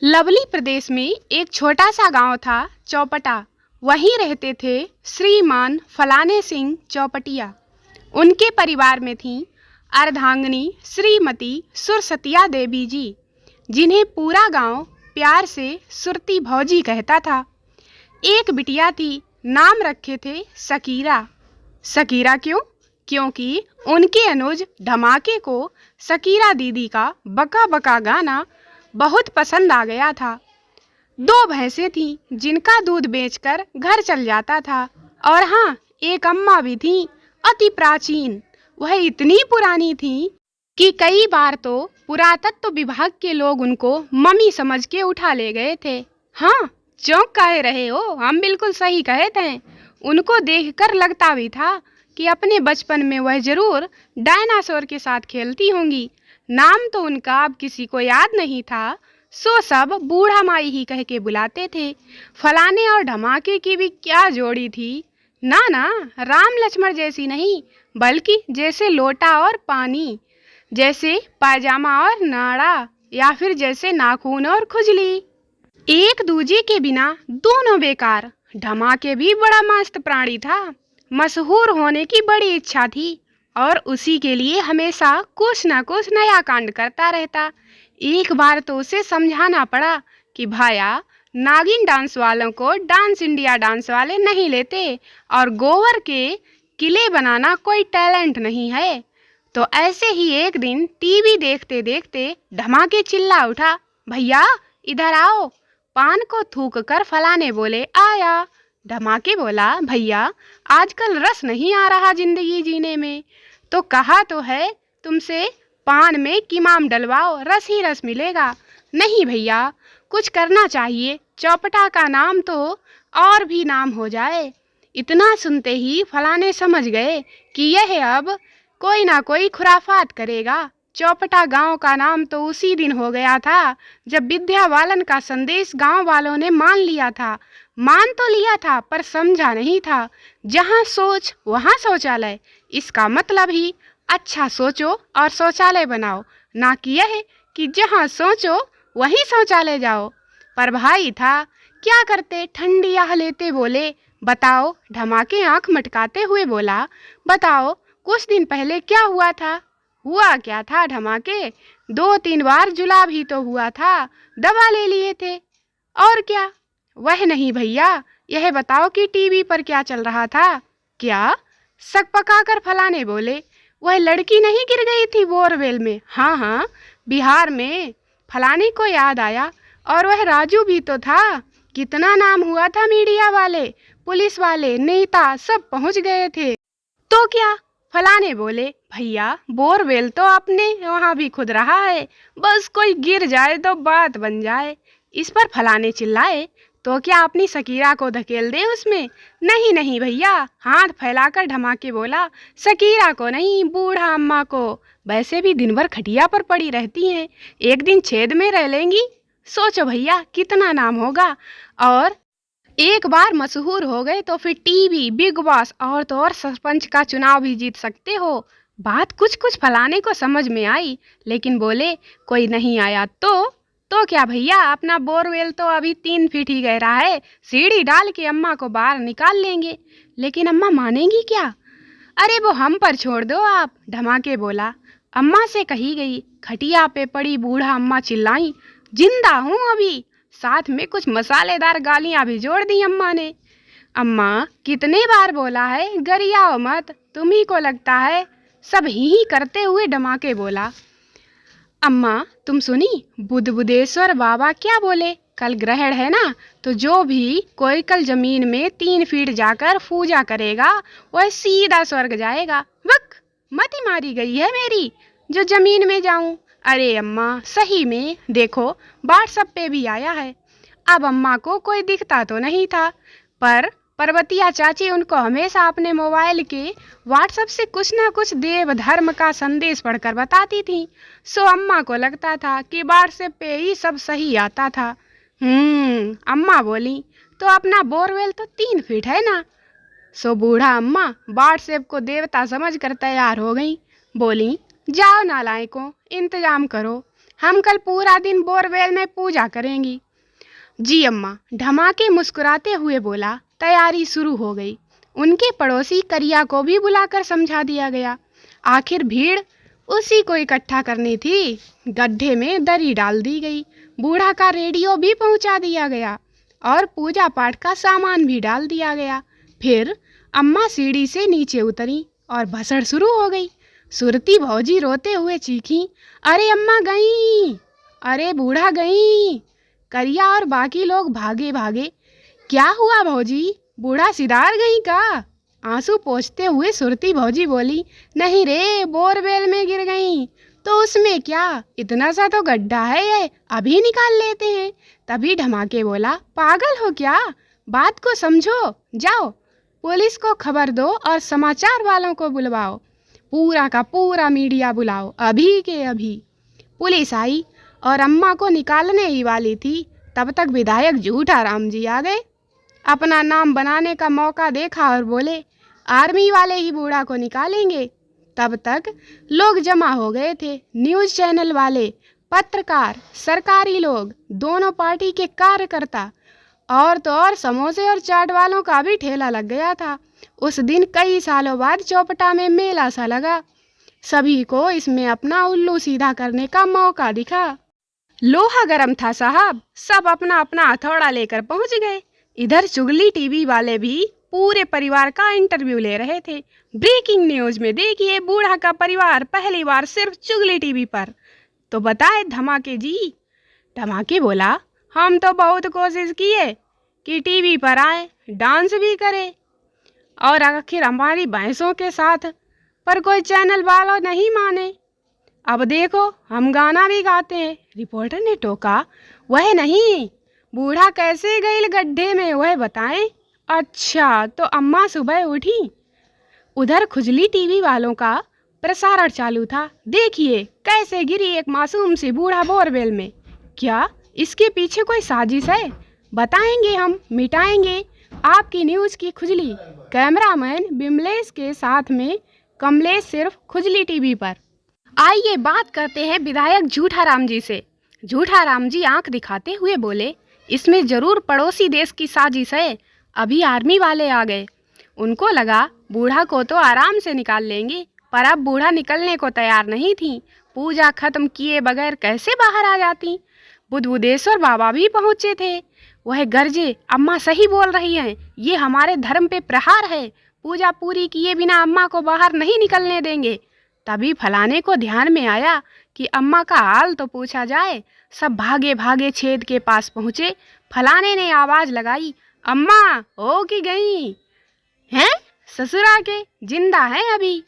Lovely प्रदेश में एक छोटा सा गांव था चौपटा। वहीं रहते थे श्रीमान फलाने सिंह चौपटिया। उनके परिवार में थीं अर्धांगिनी श्रीमती सुरसतिया देवी जी, जिन्हें पूरा गांव प्यार से सुरती भौजी कहता था। एक बिटिया थी, नाम रखे थे शकीरा। शकीरा क्यों? क्योंकि उनके अनुज धमाके को शकीरा दीदी का बका बका गाना बहुत पसंद आ गया था। 2 भैंसें थीं जिनका दूध बेचकर घर चल जाता था। और हाँ, एक अम्मा भी थीं, अति प्राचीन। वह इतनी पुरानी थीं कि कई बार तो पुरातत्व विभाग के लोग उनको मम्मी समझ के उठा ले गए थे। हाँ, चौंक कहे रहे हो, हम बिल्कुल सही कहे थे। उनको देखकर लगता भी था कि अपने बचपन में वह जरूर डायनासोर के साथ खेलती होंगी। नाम तो उनका अब किसी को याद नहीं था, सो सब बूढ़ा माई ही कह के बुलाते थे। फलाने और धमाके की भी क्या जोड़ी थी। ना ना, राम लक्ष्मण जैसी नहीं, बल्कि जैसे लोटा और पानी, जैसे पायजामा और नाड़ा, या फिर जैसे नाखून और खुजली। एक दूजे के बिना दोनों बेकार। धमाके भी बड़ा मस्त प्राणी था। मशहूर होने की बड़ी इच्छा थी और उसी के लिए हमेशा कुछ न कुछ नया कांड करता रहता। एक बार तो उसे समझाना पड़ा कि भाया, नागिन डांस वालों को डांस इंडिया डांस वाले नहीं लेते और गोबर के किले बनाना कोई टैलेंट नहीं है। तो ऐसे ही एक दिन टीवी देखते देखते धमाके चिल्ला उठा, भैया इधर आओ। पान को थूक कर फलाने बोले, आया। धमाके बोला, भैया आजकल रस नहीं आ रहा जिंदगी जीने में। तो कहा तो है तुमसे, पान में किमाम डलवाओ, रस ही रस मिलेगा। नहीं भैया, कुछ करना चाहिए, चौपटा का नाम तो और भी नाम हो जाए। इतना सुनते ही फलाने समझ गए कि यह अब कोई ना कोई खुराफात करेगा। चौपटा गांव का नाम तो उसी दिन हो गया था जब विद्या बालन का संदेश गांव वालों ने मान लिया था। मान तो लिया था पर समझा नहीं था। जहां सोच वहां शौचालय, इसका मतलब ही अच्छा सोचो और शौचालय बनाओ, ना कि यह कि जहां सोचो वहीं शौचालय जाओ। पर भाई था, क्या करते, ठंडी आह लेते बोले, बताओ। धमाके आंख मटकाते हुए बोला, बताओ कुछ दिन पहले क्या हुआ था। हुआ क्या था धमाके? 2-3 बार जुलाब ही तो हुआ था, दवा ले लिए थे। और क्या? वह नहीं भैया, यह बताओ कि टीवी पर क्या चल रहा था। क्या? सक पकाकर फलाने बोले, वह लड़की नहीं गिर गई थी बोरवेल में? हाँ हाँ, बिहार में। फलाने को याद आया, और वह राजू भी तो था। कितना नाम हुआ था, मीडिया वाले, पुलिस वाले, नेता सब पहुंच गए थे। तो क्या? फलाने बोले, भैया बोरवेल तो अपने वहाँ भी खुद रहा है, बस कोई गिर जाए तो बात बन जाए। इस पर फलाने चिल्लाए, तो क्या अपनी शकीरा को धकेल दे उसमें? नहीं नहीं भैया, हाथ फैलाकर धमाके बोला, शकीरा को नहीं, बूढ़ा अम्मा को। वैसे भी दिन भर खटिया पर पड़ी रहती हैं, एक दिन छेद में रह लेंगी। सोचो भैया कितना नाम होगा। और एक बार मशहूर हो गए तो फिर टीवी, बिग बॉस और तो और सरपंच का चुनाव भी जीत सकते हो। बात कुछ कुछ फलाने को समझ में आई, लेकिन बोले, कोई नहीं आया तो क्या भैया, अपना बोरवेल तो अभी 3 फीट ही गहरा है, सीढ़ी डाल के अम्मा को बाहर निकाल लेंगे। लेकिन अम्मा मानेंगी क्या? अरे वो हम पर छोड़ दो आप। धमाके बोला, अम्मा से कही गई। खटिया पे पड़ी बूढ़ा अम्मा चिल्लाई, जिंदा हूँ अभी। साथ में कुछ मसालेदार गालियां भी जोड़ दी अम्मा ने। अम्मा कितने बार बोला है, गरियाओ मत, तुम्ही को लगता है। सब ही करते हुए धमाके बोला, अम्मा तुम सुनी, बुद्धेश्वर बाबा क्या बोले, कल ग्रहण है ना, तो जो भी कोई कल जमीन में 3 फीट जाकर पूजा करेगा वह सीधा स्वर्ग जाएगा। वक, मती मारी गई है मेरी जो जमीन में जाऊं। अरे अम्मा सही में, देखो व्हाट्सएप पे भी आया है। अब अम्मा को कोई दिखता तो नहीं था, पर पर्वतिया चाची उनको हमेशा अपने मोबाइल के व्हाट्सएप से कुछ न कुछ देव धर्म का संदेश पढ़कर बताती थी। सो अम्मा को लगता था कि व्हाट्सएप पे ही सब सही आता था। अम्मा बोली, तो अपना बोरवेल तो 3 फीट है ना। सो बूढ़ा अम्मा व्हाट्सएप को देवता समझ कर तैयार हो गई। बोली, जाओ नालायकों, इंतजाम करो। हम कल पूरा दिन बोरवेल में पूजा करेंगी। जी अम्मा, धमाके मुस्कुराते हुए बोला। तैयारी शुरू हो गई। उनके पड़ोसी करिया को भी बुलाकर समझा दिया गया। आखिर भीड़ उसी को इकट्ठा करनी थी। गड्ढे में दरी डाल दी गई, बूढ़ा का रेडियो भी पहुंचा दिया गया और पूजा पाठ का सामान भी डाल दिया गया। फिर अम्मा सीढ़ी से नीचे उतरी और भसड़ शुरू हो गई। सुरती भौजी रोते हुए चीखी, अरे अम्मा गई, अरे बूढ़ा गई। करिया और बाकी लोग भागे भागे। क्या हुआ भौजी, बूढ़ा सिधार गई का? आंसू पोंछते हुए सुरती भौजी बोली, नहीं रे, बोरवेल में गिर गई। तो उसमें क्या, इतना सा तो गड्ढा है, ये अभी निकाल लेते हैं। तभी धमाके बोला, पागल हो क्या, बात को समझो। जाओ पुलिस को खबर दो और समाचार वालों को बुलवाओ, पूरा का पूरा मीडिया बुलाओ, अभी के अभी। पुलिस आई और अम्मा को निकालने ही वाली थी, तब तक विधायक झूठाराम जी आ गए। अपना नाम बनाने का मौका देखा और बोले, आर्मी वाले ही बूढ़ा को निकालेंगे। तब तक लोग जमा हो गए थे, न्यूज़ चैनल वाले, पत्रकार, सरकारी लोग, दोनों पार्टी के कार्यकर्ता, और तो और समोसे और चाट वालों का भी ठेला लग गया था। उस दिन कई सालों बाद चौपटा में मेला सा लगा। सभी को इसमें अपना उल्लू सीधा करने का मौका दिखा। लोहा गर्म था साहब, सब अपना अपना हथौड़ा लेकर पहुंच गए। इधर चुगली टीवी वाले भी पूरे परिवार का इंटरव्यू ले रहे थे। ब्रेकिंग न्यूज में देखिए, बूढ़ा का परिवार पहली बार सिर्फ चुगली टीवी पर। तो बताए धमाके जी। धमाके बोला, हम तो बहुत कोशिश किए कि टीवी पर आए, डांस भी करे और आखिर हमारी भैंसों के साथ, पर कोई चैनल वालों नहीं माने। अब देखो हम गाना भी गाते हैं। रिपोर्टर ने टोका, वह नहीं, बूढ़ा कैसे गई गड्ढे में वह बताएं। अच्छा, तो अम्मा सुबह उठी। उधर खुजली टीवी वालों का प्रसारण चालू था। देखिए कैसे गिरी एक मासूम सी बूढ़ा बोरवेल में। क्या इसके पीछे कोई साजिश है? बताएंगे हम, मिटाएंगे आपकी न्यूज़ की खुजली। कैमरामैन बिमलेश के साथ में कमलेश सिर्फ खुजली टीवी पर। आइए बात करते हैं विधायक झूठाराम जी से। झूठाराम जी आंख दिखाते हुए बोले, इसमें जरूर पड़ोसी देश की साजिश है। अभी आर्मी वाले आ गए, उनको लगा बूढ़ा को तो आराम से निकाल लेंगे, पर अब बूढ़ा निकलने को तैयार नहीं थी। पूजा खत्म किए बगैर कैसे बाहर आ जाती। बुद्धेश्वर बाबा भी पहुंचे थे। वह गरजे, अम्मा सही बोल रही हैं, ये हमारे धर्म पे प्रहार है। पूजा पूरी किए बिना अम्मा को बाहर नहीं निकलने देंगे। तभी फलाने को ध्यान में आया कि अम्मा का हाल तो पूछा जाए। सब भागे भागे छेद के पास पहुँचे। फलाने ने आवाज़ लगाई, अम्मा हो कि गई हैं? ससुरा के जिंदा है अभी।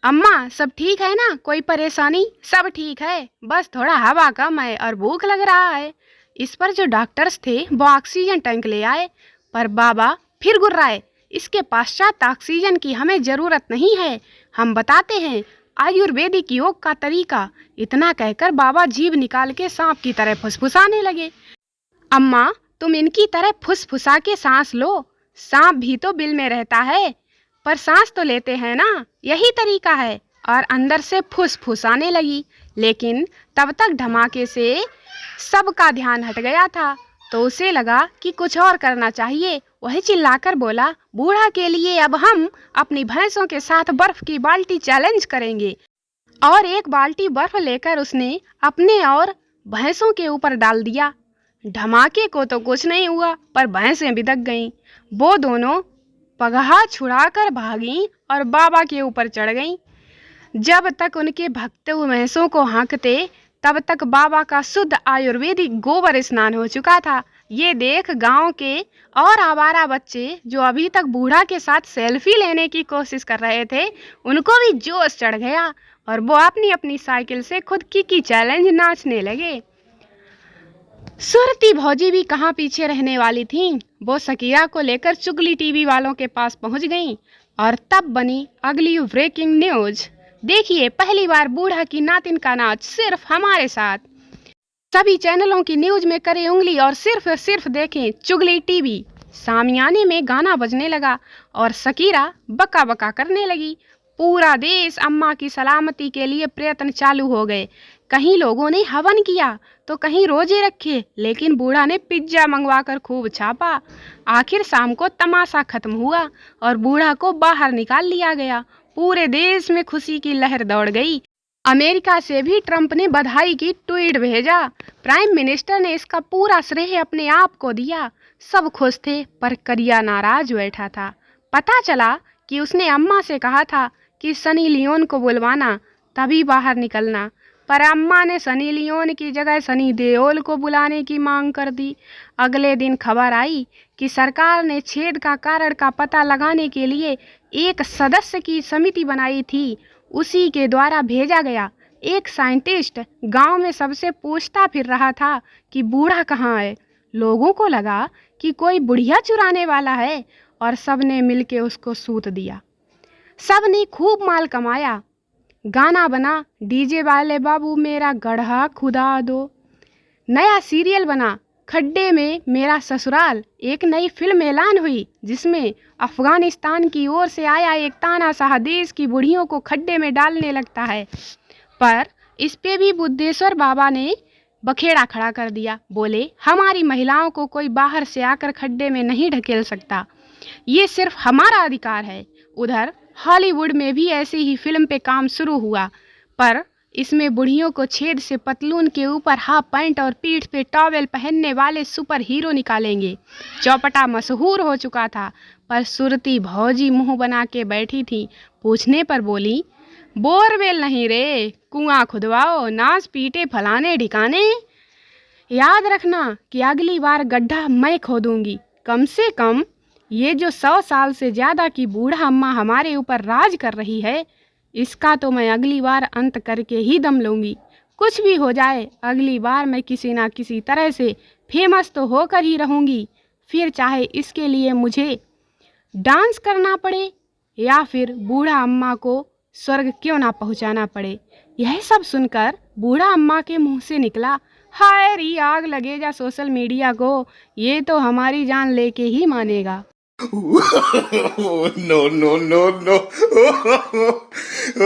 अम्मा सब ठीक है ना, कोई परेशानी? सब ठीक है, बस थोड़ा हवा कम है और भूख लग रहा है। इस पर जो डॉक्टर्स थे वो ऑक्सीजन टैंक ले आए, पर बाबा फिर गुर्राए, इसके पश्चात ऑक्सीजन की हमें ज़रूरत नहीं है, हम बताते हैं आयुर्वेदिक योग का तरीका। इतना कहकर बाबा जीभ निकाल के सांप की तरह फुसफुसाने लगे। अम्मा तुम इनकी तरह फुसफुसा के सांस लो, सांप भी तो बिल में रहता है, पर सांस तो लेते हैं ना, यही तरीका है। और अंदर से फुसफुसाने लगी। लेकिन तब तक धमाके से सबका ध्यान हट गया था, तो उसे लगा कि कुछ और करना चाहिए। वह चिल्लाकर बोला, बूढ़ा के लिए अब हम अपनी भैंसों के साथ बर्फ की बाल्टी चैलेंज करेंगे। और एक बाल्टी बर्फ लेकर उसने अपने और भैंसों के ऊपर डाल दिया। धमाके को तो कुछ नहीं हुआ, पर भैंसें बिदक गईं। वो दोनों पगहा छुड़ाकर भागीं और बाबा के ऊपर चढ़ गईं। जब तक उनके भक्त भैंसों को हाँकते, तब तक बाबा का शुद्ध आयुर्वेदिक गोबर स्नान हो चुका था। ये देख गांव के और आवारा बच्चे जो अभी तक बूढ़ा के साथ सेल्फी लेने की कोशिश कर रहे थे, उनको भी जोश चढ़ गया और वो अपनी अपनी साइकिल से खुद की चैलेंज नाचने लगे। सुरती भौजी भी कहाँ पीछे रहने वाली थीं। वो सकीरा को लेकर चुगली टीवी वालों के पास पहुंच गईं और तब बनी अगली ब्रेकिंग न्यूज। देखिए पहली बार बूढ़ा की नातिन का नाच सिर्फ हमारे साथ। सभी चैनलों की न्यूज में करें उंगली और सिर्फ देखें चुगली टीवी। सामियाने में गाना बजने लगा और सकीरा बका बका करने लगी। पूरा देश अम्मा की सलामती के लिए प्रयत्न चालू हो गए। कहीं लोगों ने हवन किया तो कहीं रोजे रखे, लेकिन बूढ़ा ने पिज्जा मंगवाकर खूब छापा। आखिर शाम को तमाशा खत्म हुआ और बूढ़ा को बाहर निकाल लिया गया। पूरे देश में खुशी की लहर दौड़ गई। अमेरिका से भी ट्रंप ने बधाई की ट्वीट भेजा। प्राइम मिनिस्टर ने इसका पूरा श्रेय अपने आप को दिया। सब खुश थे, पर करिया नाराज बैठा था। पता चला कि उसने अम्मा से कहा था कि सनी लियोन को बुलवाना, तभी बाहर निकलना, पर अम्मा ने सनी लियोन की जगह सनी देओल को बुलाने की मांग कर दी। अगले दिन खबर आई कि सरकार ने छेद का कारण का पता लगाने के लिए एक सदस्य की समिति बनाई थी। उसी के द्वारा भेजा गया एक साइंटिस्ट गांव में सबसे पूछता फिर रहा था कि बूढ़ा कहाँ है। लोगों को लगा कि कोई बुढ़िया चुराने वाला है और सबने मिलके उसको सूत दिया। सबने खूब माल कमाया। गाना बना, डीजे वाले बाबू मेरा गढ़ा खुदा दो। नया सीरियल बना, खड्डे में मेरा ससुराल। एक नई फिल्म ऐलान हुई जिसमें अफगानिस्तान की ओर से आया एक तानाशाह देश की बुढ़ियों को खड्डे में डालने लगता है। पर इस पे भी बुद्धेश्वर बाबा ने बखेड़ा खड़ा कर दिया। बोले, हमारी महिलाओं को कोई बाहर से आकर खड्डे में नहीं ढकेल सकता, ये सिर्फ हमारा अधिकार है। उधर हॉलीवुड में भी ऐसी ही फिल्म पे काम शुरू हुआ, पर इसमें बुढ़ियों को छेद से पतलून के ऊपर हाफ पैंट और पीठ पे टॉवेल पहनने वाले सुपर हीरो निकालेंगे। चौपटा मशहूर हो चुका था, पर सुरती भौजी मुंह बना के बैठी थी। पूछने पर बोली, बोरवेल नहीं रे, कुआं खुदवाओ, नाच पीटे फलाने ढिकाने। याद रखना कि अगली बार गड्ढा मैं खोदूंगी। कम से कम ये जो 100 साल से ज्यादा की बूढ़ा अम्मा हमारे ऊपर राज कर रही है, इसका तो मैं अगली बार अंत करके ही दम लूंगी। कुछ भी हो जाए, अगली बार मैं किसी ना किसी तरह से फेमस तो होकर ही रहूंगी, फिर चाहे इसके लिए मुझे डांस करना पड़े या फिर बूढ़ा अम्मा को स्वर्ग क्यों ना पहुंचाना पड़े। यह सब सुनकर बूढ़ा अम्मा के मुंह से निकला, हाय री आग लगे जा सोशल मीडिया को, ये तो हमारी जान लेके ही मानेगा। No, no, no, no.